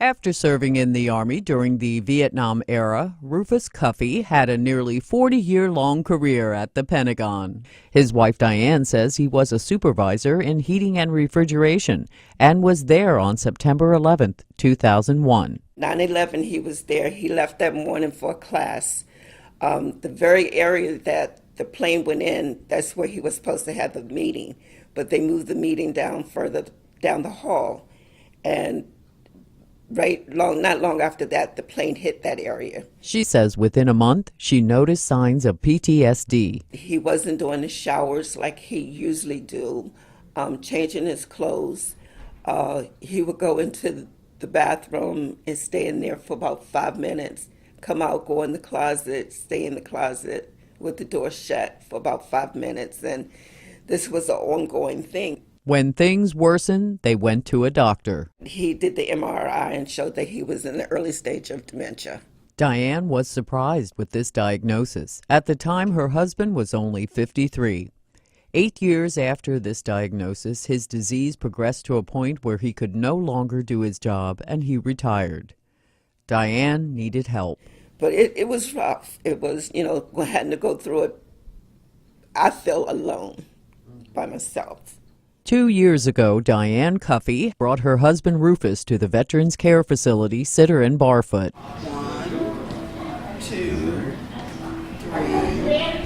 After serving in the Army during the Vietnam era, Rufus Cuffee had a nearly 40-year-long career at the Pentagon. His wife Diane says he was a supervisor in heating and refrigeration and was there on September 11, 2001. 9/11, he was there. He left that morning for a class. The very area that the plane went in, that's where he was supposed to have the meeting. But they moved the meeting down further down the hall. And not long after that, the plane hit that area. She says within a month, she noticed signs of PTSD. He wasn't doing the showers like he usually do, changing his clothes. He would go into the bathroom and stay in there for about 5 minutes, come out, go in the closet, stay in the closet with the door shut for about 5 minutes. And this was an ongoing thing. When things worsened, they went to a doctor. He did the MRI and showed that he was in the early stage of dementia. Diane was surprised with this diagnosis. At the time, her husband was only 53. 8 years after this diagnosis, his disease progressed to a point where he could no longer do his job, and he retired. Diane needed help. But it was rough. It was, having to go through it. I felt alone by myself. 2 years ago, Diane Cuffee brought her husband Rufus to the Veterans Care Facility, Sitter and Barfoot. 1, 2, 3,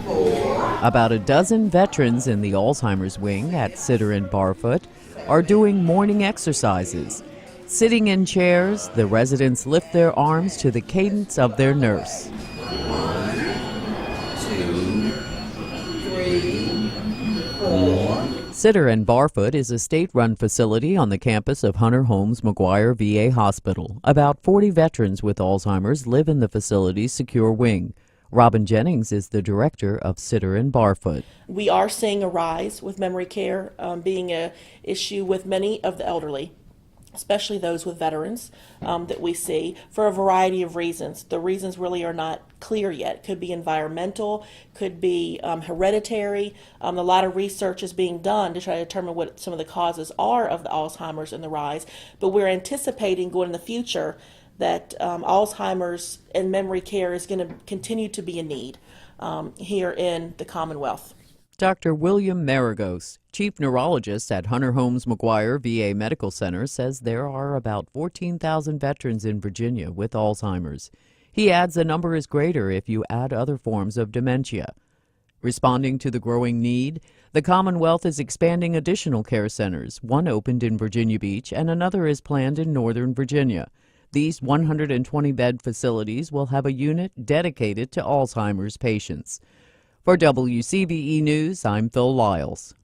4. About a dozen veterans in the Alzheimer's wing at Sitter and Barfoot are doing morning exercises. Sitting in chairs, the residents lift their arms to the cadence of their nurse. 1, 2, 3, 4. Sitter and Barfoot is a state-run facility on the campus of Hunter Holmes McGuire VA Hospital. About 40 veterans with Alzheimer's live in the facility's secure wing. Robin Jennings is the director of Sitter and Barfoot. We are seeing a rise with memory care being an issue with many of the elderly, especially those with veterans that we see for a variety of reasons. The reasons really are not clear yet. Could be environmental, could be hereditary. A lot of research is being done to try to determine what some of the causes are of the Alzheimer's and the rise, but we're anticipating going in the future that Alzheimer's and memory care is going to continue to be a need here in the Commonwealth. Dr. William Maragos, chief neurologist at Hunter Holmes McGuire VA Medical Center, says there are about 14,000 veterans in Virginia with Alzheimer's. He adds the number is greater if you add other forms of dementia. Responding to the growing need, the Commonwealth is expanding additional care centers. One opened in Virginia Beach and another is planned in Northern Virginia. These 120-bed facilities will have a unit dedicated to Alzheimer's patients. For WCVE News, I'm Liles.